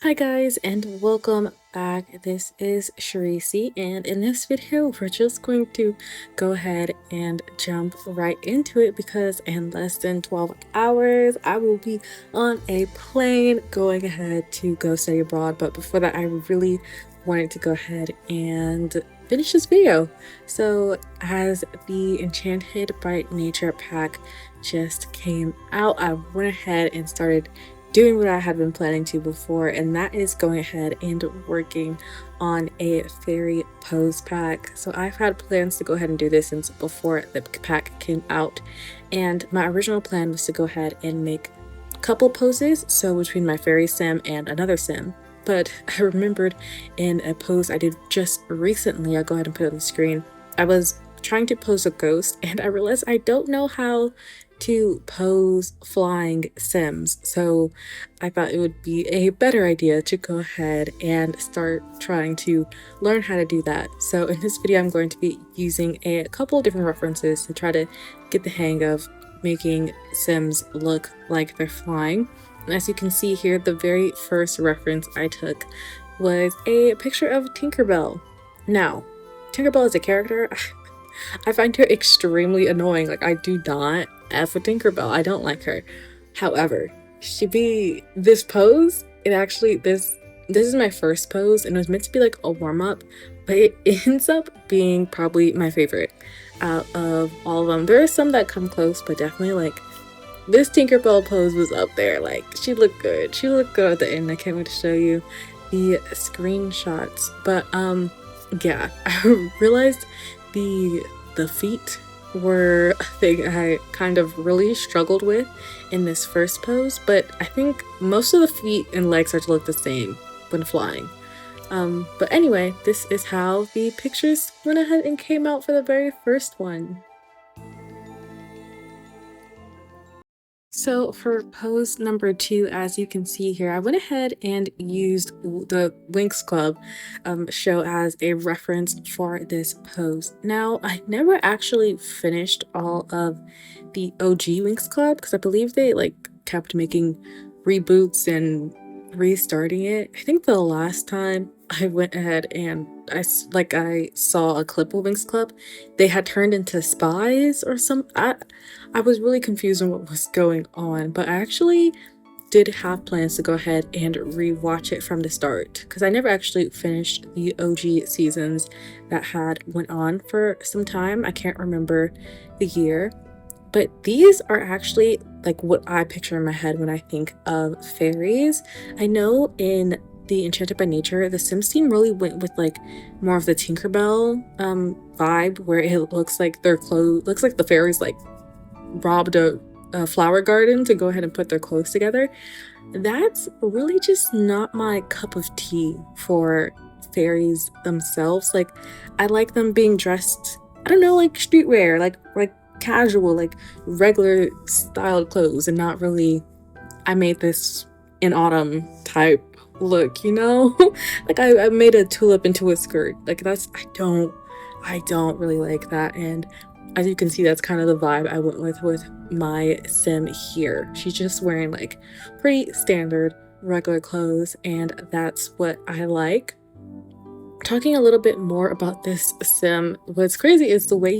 Hi guys, and welcome back. This is Sharisi, and in this video we're just going to go ahead and jump right into it because in less than 12 hours I will be on a plane going ahead to go study abroad. But before that, I really wanted to go ahead and finish this video. So as the Enchanted by Nature pack just came out, I went ahead and started doing what I had been planning to before, and that is going ahead and working on a fairy pose pack. So I've had plans to go ahead and do this since before the pack came out, and my original plan was to go ahead and make a couple poses, so between my fairy sim and another sim. But I remembered in a pose I did just recently, I'll go ahead and put it on the screen, I was trying to pose a ghost and I realized I don't know how to pose flying sims, so I thought it would be a better idea to go ahead and start trying to learn how to do that. So in this video I'm going to be using a couple of different references to try to get the hang of making sims look like they're flying. And as you can see here, the very first reference I took was a picture of Tinkerbell. Now, Tinkerbell is a character I find her extremely annoying. Like, I do not F with Tinkerbell. I don't like her. However, this pose, this is my first pose, and it was meant to be like a warm-up, but it ends up being probably my favorite out of all of them. There are some that come close, but definitely like this Tinkerbell pose was up there. Like, she looked good. She looked good at the end. I can't wait to show you the screenshots. But yeah, I realized the feet were a thing I kind of really struggled with in this first pose, but I think most of the feet and legs start to look the same when flying. But anyway, this is how the pictures went ahead and came out for the very first one. So for pose number 2, as you can see here, I went ahead and used the Winx Club show as a reference for this pose. Now, I never actually finished all of the OG Winx Club because I believe they like kept making reboots and restarting it. I think the last time I went ahead and I saw a clip of Winx Club, they had turned into spies or some. I was really confused on what was going on, but I actually did have plans to go ahead and rewatch it from the start because I never actually finished the OG seasons that had went on for some time. I can't remember the year, but these are actually like what I picture in my head when I think of fairies. I know in the Enchanted by Nature, the Sims team really went with like more of the Tinkerbell vibe, where it looks like their clothes looks like the fairies like robbed a flower garden to go ahead and put their clothes together. That's really just not my cup of tea for fairies themselves. Like, I like them being dressed, I don't know, like streetwear, like casual, like regular styled clothes, and not really I made this in autumn type look, you know? Like I made a tulip into a skirt. Like that's I don't really like that. And as you can see, that's kind of the vibe I went with my sim here. She's just wearing like pretty standard regular clothes, and that's what I like. Talking a little bit more about this sim, what's crazy is the way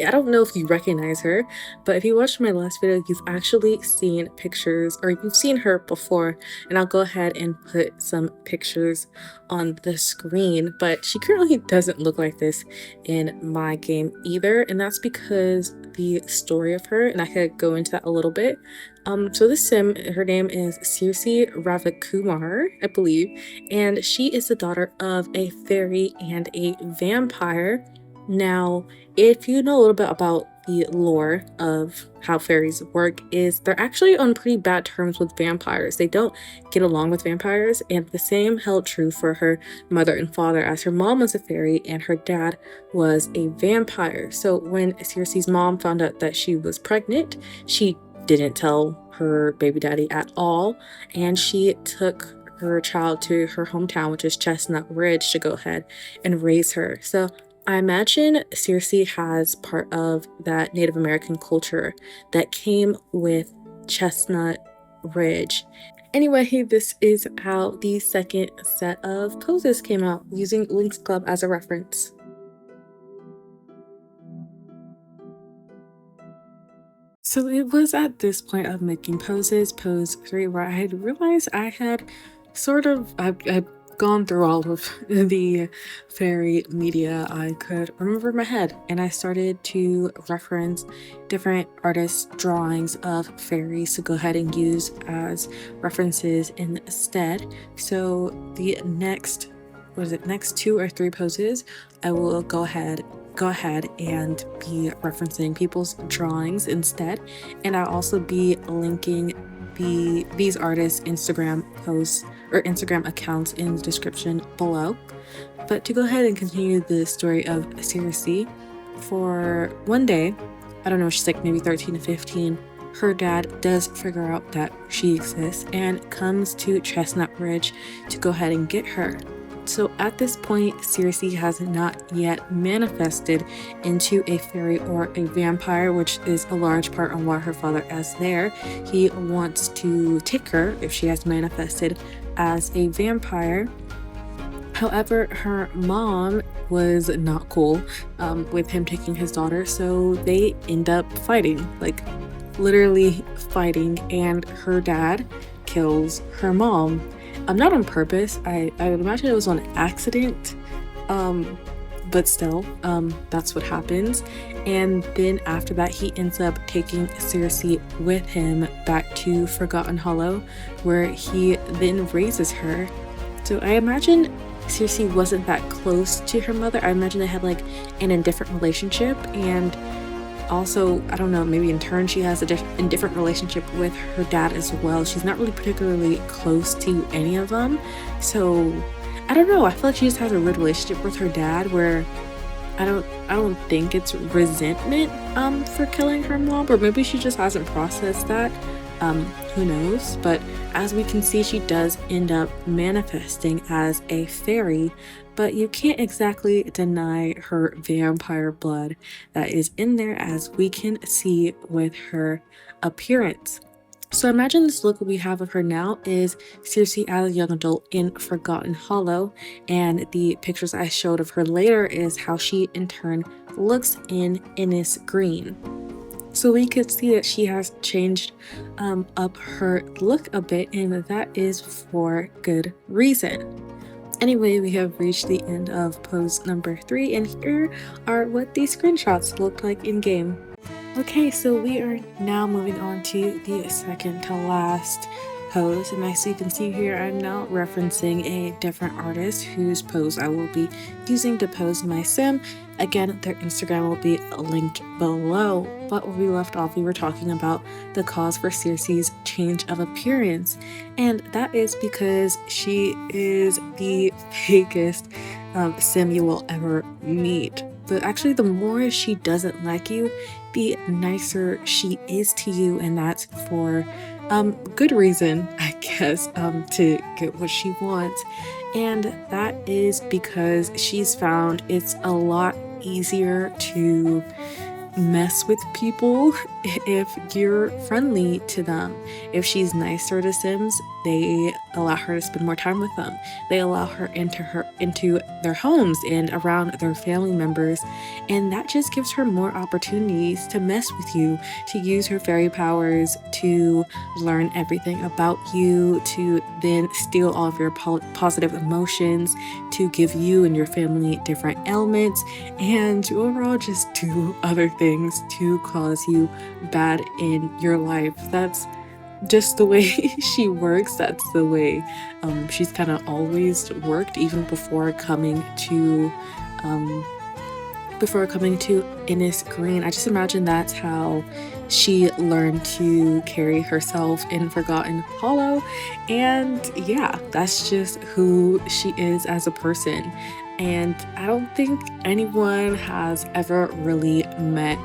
I don't know if you recognize her, but if you watched my last video, you've actually seen pictures, or you've seen her before, and I'll go ahead and put some pictures on the screen. But she currently doesn't look like this in my game either, and that's because the story of her, and I could go into that a little bit. So this sim, her name is Circe Ravikumar, I believe, and she is the daughter of a fairy and a vampire. Now, if you know a little bit about the lore of how fairies work, is they're actually on pretty bad terms with vampires. They don't get along with vampires, and the same held true for her mother and father, as her mom was a fairy and her dad was a vampire. So when Circe's mom found out that she was pregnant, she didn't tell her baby daddy at all, and she took her child to her hometown, which is Chestnut Ridge, to go ahead and raise her. So I imagine Circe has part of that Native American culture that came with Chestnut Ridge. Anyway, this is how the second set of poses came out using Winx Club as a reference. So it was at this point of making poses, pose 3, where I had realized I had I'd gone through all of the fairy media I could remember in my head, and I started to reference different artists' drawings of fairies to go ahead and use as references instead. So the next, what is it, next 2 or 3 poses, I will go ahead and be referencing people's drawings instead, and I'll also be linking these artists' Instagram posts or Instagram accounts in the description below. But to go ahead and continue the story of Circe, for one day, I don't know, she's like maybe 13 to 15, her dad does figure out that she exists and comes to Chestnut Ridge to go ahead and get her. So at this point, Circe has not yet manifested into a fairy or a vampire, which is a large part on why her father is there. He wants to take her, if she has manifested, as a vampire. However, her mom was not cool with him taking his daughter, so they end up fighting, like literally fighting, and her dad kills her mom. Not on purpose. I would imagine it was on accident, but still, that's what happens. And then after that, he ends up taking Circe with him back to Forgotten Hollow, where he then raises her. So I imagine Circe wasn't that close to her mother. I imagine they had like an indifferent relationship, and also, I don't know, maybe in turn she has a indifferent relationship with her dad as well. She's not really particularly close to any of them, so I don't know. I feel like she just has a weird relationship with her dad where I don't think it's resentment for killing her mom, or maybe she just hasn't processed that. Who knows? But as we can see, she does end up manifesting as a fairy, but you can't exactly deny her vampire blood that is in there, as we can see with her appearance. So imagine this look we have of her now is Circe as a young adult in Forgotten Hollow, and the pictures I showed of her later is how she in turn looks in Innis Green. So we could see that she has changed up her look a bit, and that is for good reason. Anyway, we have reached the end of pose number 3, and here are what these screenshots look like in game. Okay, so we are now moving on to the second to last pose, and as you can see here, I'm now referencing a different artist whose pose I will be using to pose my sim. Again, their Instagram will be linked below. But when we left off, we were talking about the cause for Circe's change of appearance, and that is because she is the fakest sim you will ever meet. But actually, the more she doesn't like you, the nicer she is to you, and that's for good reason, I guess, to get what she wants. And that is because she's found it's a lot easier to mess with people if you're friendly to them. If she's nicer to Sims, they allow her to spend more time with them. They allow her into their homes and around their family members, and that just gives her more opportunities to mess with you, to use her fairy powers, to learn everything about you, to then steal all of your positive emotions, to give you and your family different ailments, and to overall just do other things to cause you bad in your life. That's just the way she works. That's the way she's kind of always worked, even before coming to Innis Green. I just imagine that's how she learned to carry herself in Forgotten Hollow, and yeah, that's just who she is as a person. And I don't think anyone has ever really met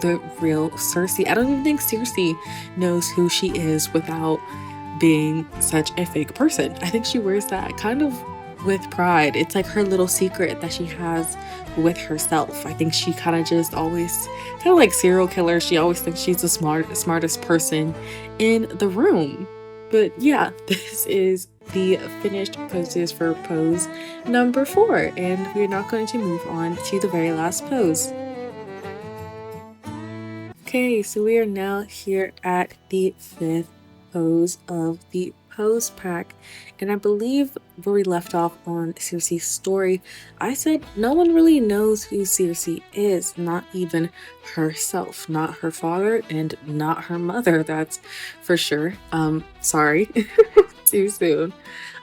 the real Circe. I don't even think Circe knows who she is without being such a fake person. I think she wears that kind of with pride. It's like her little secret that she has with herself. I think she kind of just always, kind of like serial killers, she always thinks she's the smartest person in the room. But yeah, this is the finished poses for pose number 4, and we're now going to move on to the very last pose. Okay, so we are now here at the 5th pose of the pose pack, and I believe where we left off on Circe's story, I said no one really knows who Circe is, not even herself, not her father, and not her mother, that's for sure. Sorry, too soon.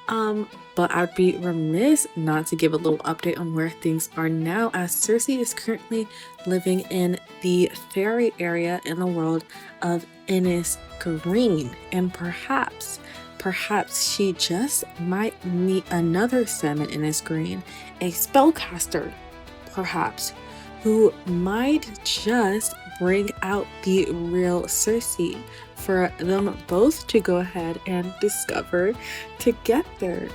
But I'd be remiss not to give a little update on where things are now, as Circe is currently living in the fairy area in the world of Innis Green, and perhaps she just might meet another Sim in Innis Green, a spellcaster, perhaps, who might just bring out the real Circe for them both to go ahead and discover together.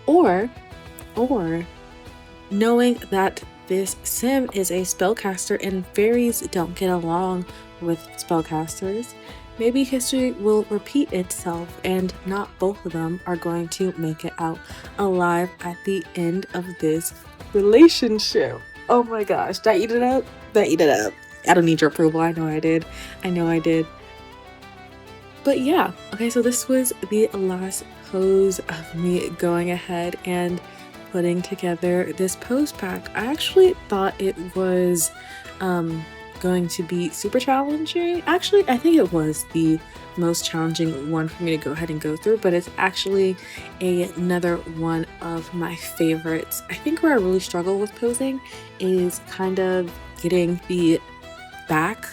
Or knowing that this sim is a spellcaster and fairies don't get along with spellcasters, maybe history will repeat itself and not both of them are going to make it out alive at the end of this relationship. Oh my gosh, did I eat it up? Did I eat it up? I don't need your approval. I know I did. But yeah, okay, so this was the last pose of me going ahead and putting together this pose pack. I actually thought it was going to be super challenging. Actually, I think it was the most challenging one for me to go ahead and go through, but it's actually another one of my favorites. I think where I really struggle with posing is kind of getting the back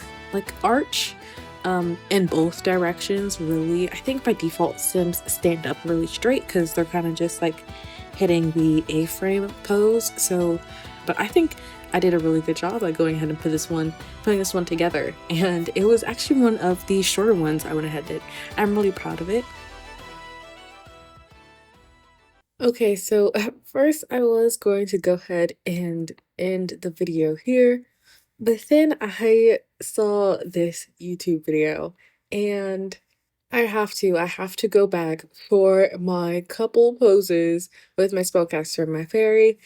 arch in both directions. Really, I think by default Sims stand up really straight because they're kind of just like hitting the A-frame pose. So, but I think I did a really good job at going ahead and putting this one together, and it was actually one of the shorter ones I went ahead and did. I'm really proud of it. Okay, so at first I was going to go ahead and end the video here, but then I saw this YouTube video and I have to go back for my couple poses with my spellcaster and my fairy.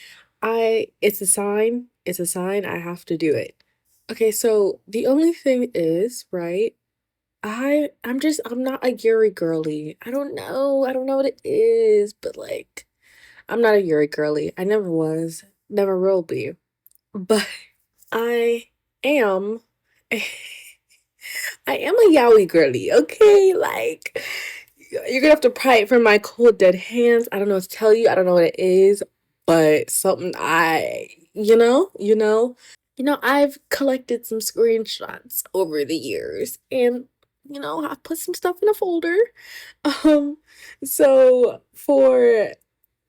It's a sign, I have to do it. Okay, so the only thing is, right, I'm not a Yuri girly. I don't know what it is, but like, I'm not a Yuri girly. I never was, never will be. But I am I am a yaoi girly, okay? Like, you're gonna have to pry it from my cold dead hands. I don't know what to tell you. I don't know what it is, but something I've collected some screenshots over the years, and I've put some stuff in a folder. Um, so for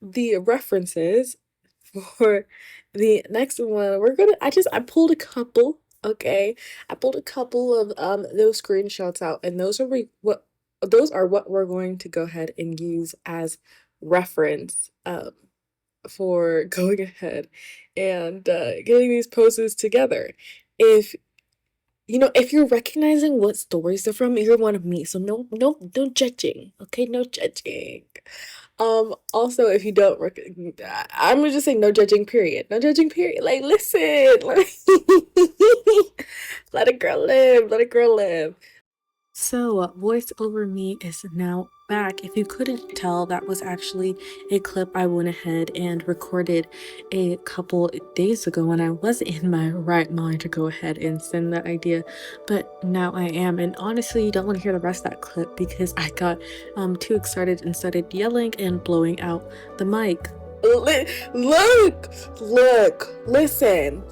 the references for the next one, I pulled a couple, okay? I pulled a couple of those screenshots out, and those are what we're going to go ahead and use as reference for going ahead and getting these poses together. If if you're recognizing what stories they're from, you're one of me. So no judging, okay? No judging. Also, if you don't I'm gonna just say no judging, period. No judging, period. Like, listen, like, let a girl live, let a girl live. So, Voice Over Me is now back. If you couldn't tell, that was actually a clip I went ahead and recorded a couple days ago when I was in my right mind to go ahead and send that idea, but now I am. And honestly, you don't want to hear the rest of that clip because I got too excited and started yelling and blowing out the mic. Look, listen.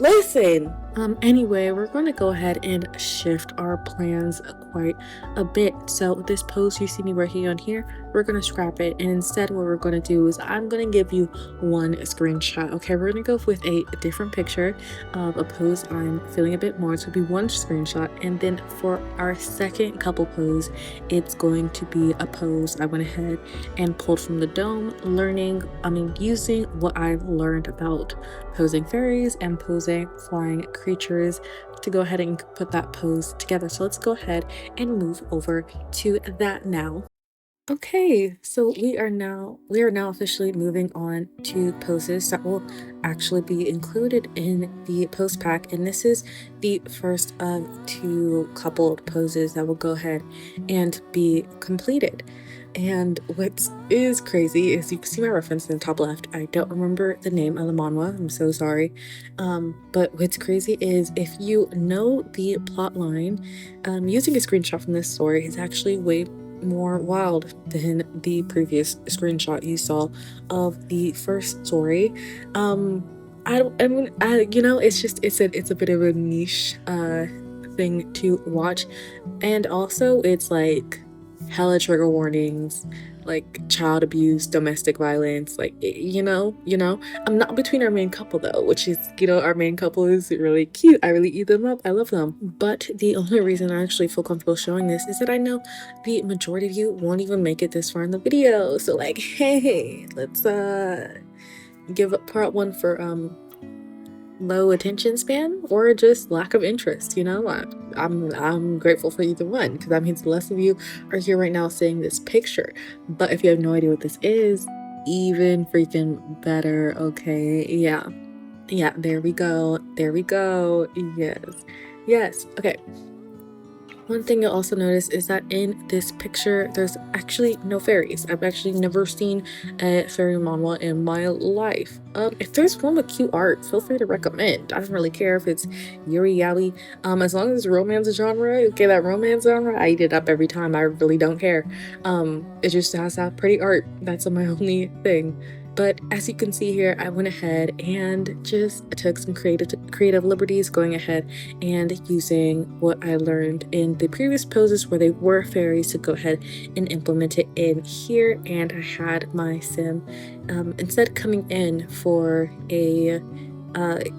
Anyway, we're going to go ahead and shift our plans quite a bit. So this pose you see me working on here, we're going to scrap it. And instead what we're going to do is I'm going to give you one screenshot. Okay, we're going to go with a different picture of a pose I'm feeling a bit more. So it'll be one screenshot. And then for our second couple pose, it's going to be a pose I went ahead and pulled from the dome, using what I've learned about posing fairies and posing flying creatures to go ahead and put that pose together. So let's go ahead and move over to that now. Okay, so we are now officially moving on to poses that will actually be included in the post pack, and this is the first of two coupled poses that will go ahead and be completed. And what is crazy is you can see my reference in the top left. I don't remember the name of the manhwa. I'm so sorry. But what's crazy is if you know the plot line, using a screenshot from this story is actually way more wild than the previous screenshot you saw of the first story. I don't, I mean, it's a bit of a niche thing to watch, and also it's like hella trigger warnings, like child abuse, domestic violence, like I'm not between our main couple though, which is, our main couple is really cute. I really eat them up. I love them. But the only reason I actually feel comfortable showing this is that I know the majority of you won't even make it this far in the video. So like, hey, let's give up part one for low attention span or just lack of interest. I'm grateful for either one, because that means less of you are here right now seeing this picture. But if you have no idea what this is, even freaking better. Okay, yeah, there we go, yes. Okay, one thing you'll also notice is that in this picture, there's actually no fairies. I've actually never seen a fairy manhwa in my life. If there's one with cute art, feel free to recommend. I don't really care if it's yuri yaoi. As long as it's romance genre, okay, that romance genre, I eat it up every time. I really don't care. It just has that pretty art. That's my only thing. But as you can see here, I went ahead and just took some creative liberties, going ahead and using what I learned in the previous poses where they were fairies to go ahead and implement it in here. And I had my sim instead coming in for a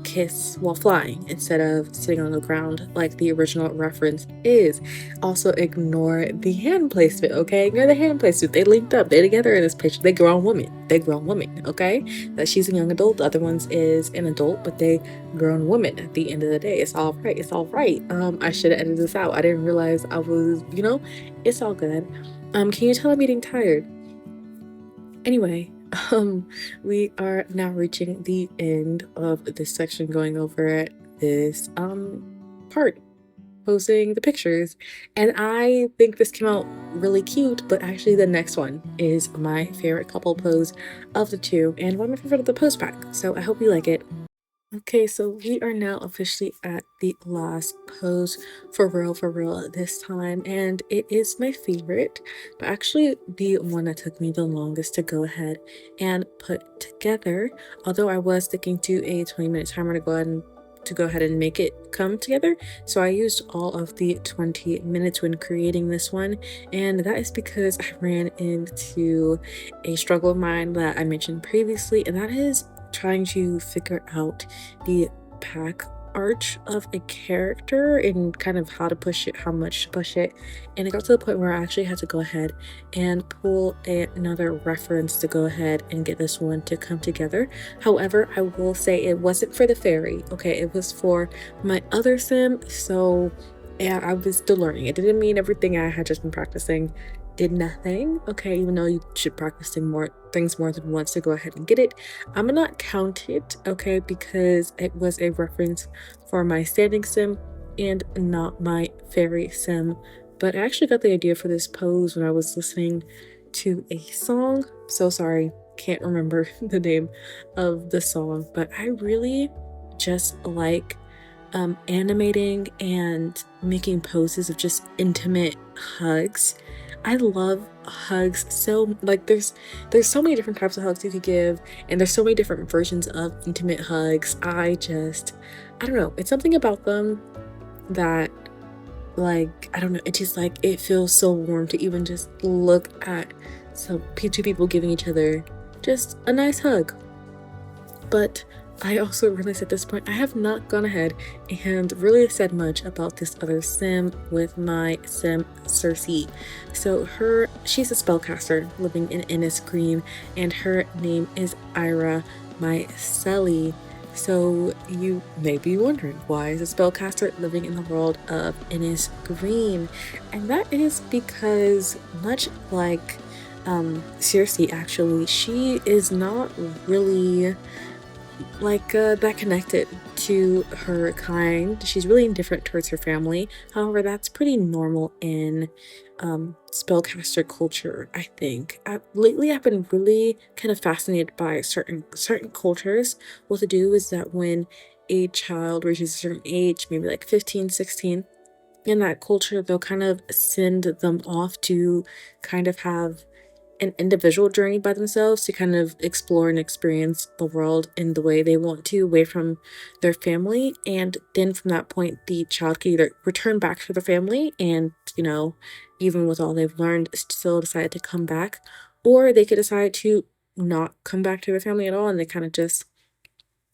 kiss while flying instead of sitting on the ground like the original reference is. Also ignore the hand placement, okay? Ignore the hand placement. They linked up. They're together in this picture. They grown women. Okay? That she's a young adult. The other one's is an adult, but they grown women at the end of the day. It's all right. It's all right. I should have edited this out. I didn't realize I was, it's all good. Can you tell I'm getting tired? Anyway, we are now reaching the end of this section, going over this part, posting the pictures, and I think this came out really cute. But actually the next one is my favorite couple pose of the two, and one of my favorite of the post pack, so I hope you like it. Okay, so we are now officially at the last pose for real this time, and it is my favorite, but actually the one that took me the longest to go ahead and put together. Although I was sticking to a 20-minute timer to go ahead and make it come together, so I used all of the 20 minutes when creating this one, and that is because I ran into a struggle of mine that I mentioned previously, and that is trying to figure out the back arch of a character and kind of how to push it, how much to push it. And it got to the point where I actually had to go ahead and pull another reference to go ahead and get this one to come together. However, I will say it wasn't for the fairy, okay? It was for my other sim. So yeah, I was still learning. It didn't mean everything I had just been practicing did nothing, okay? Even though you should practice things more than once to go ahead and get it, I'm gonna not count it, okay, because it was a reference for my standing sim and not my fairy sim. But I actually got the idea for this pose when I was listening to a song. So sorry, can't remember the name of the song, but I really just like animating and making poses of just intimate hugs. I love hugs. So like there's so many different types of hugs you could give, and there's so many different versions of intimate hugs. I don't know, it's something about them that, like, I don't know, it just like it feels so warm to even just look at two people giving each other just a nice hug. But I also realized at this point I have not gone ahead and really said much about this other sim with my sim Cersei. So she's a spellcaster living in Innisgreen, and her name is Ira, my Selly. So you may be wondering, why is a spellcaster living in the world of Innisgreen? And that is because, much like Circe, actually, she is not really like that connected to her kind. She's really indifferent towards her family. However, that's pretty normal in spellcaster culture, I think. Lately, I've been really kind of fascinated by certain cultures. What to do is that when a child reaches a certain age, maybe like 15, 16, in that culture, they'll kind of send them off to kind of have an individual journey by themselves to kind of explore and experience the world in the way they want to, away from their family. And then from that point, the child can either return back to the family and, even with all they've learned, still decide to come back, or they could decide to not come back to their family at all and they kind of just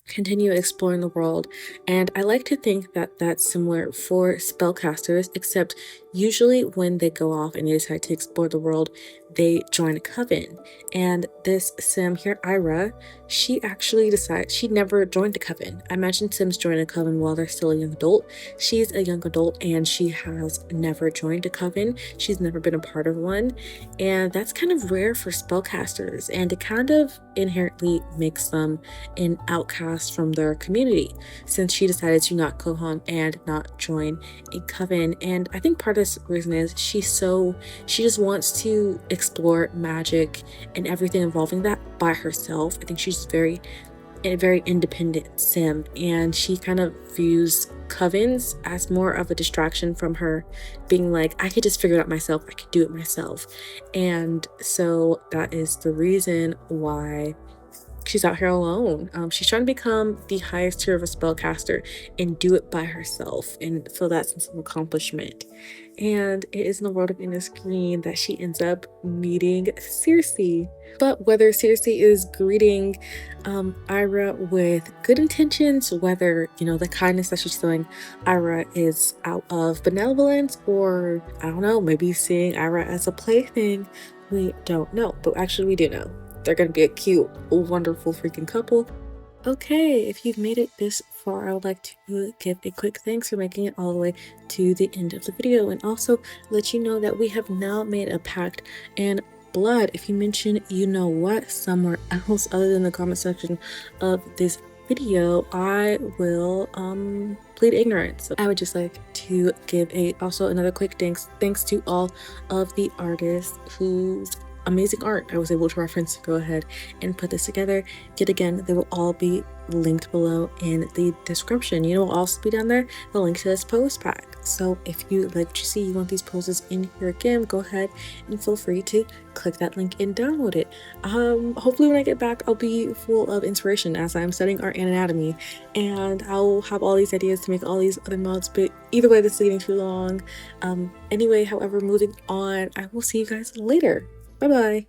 continue exploring the world. And I like to think that that's similar for spellcasters, except usually when they go off and they decide to explore the world, they join a coven. And this sim here, Ira, she actually decides she never joined a coven. I imagine sims join a coven while they're still a young adult. She's a young adult and she has never joined a coven. She's never been a part of one. And that's kind of rare for spellcasters, and it kind of inherently makes them an outcast from their community, since she decided to not go home and not join a coven. And I think part of this reason is she just wants to explore magic and everything involving that by herself. I think she's a very independent sim, and she kind of views covens as more of a distraction from her being like, I could just figure it out myself, I could do it myself. And so that is the reason why she's out here alone. She's trying to become the highest tier of a spellcaster and do it by herself and feel that sense of accomplishment. And it is in the world of Innis Green that she ends up meeting Circe. But whether Circe is greeting Ira with good intentions, whether, the kindness that she's showing Ira is out of benevolence, or I don't know, maybe seeing Ira as a plaything, we don't know. But actually, we do know. They're gonna be a cute, wonderful freaking couple. Okay, if you've made it this far, I would like to give a quick thanks for making it all the way to the end of the video, and also let you know that we have now made a pact and blood. If you mention you know what somewhere else other than the comment section of this video, I will plead ignorance. So I would just like to give also another quick thanks to all of the artists whose amazing art I was able to reference to go ahead and put this together. Yet again, they will all be linked below in the description. Will also be down there the link to this pose pack. So if you like what you see, you want these poses in here again, go ahead and feel free to click that link and download it. Hopefully when I get back, I'll be full of inspiration as I'm studying art and anatomy, and I'll have all these ideas to make all these other mods, but either way, this is getting too long. Anyway, however, moving on, I will see you guys later. Bye bye.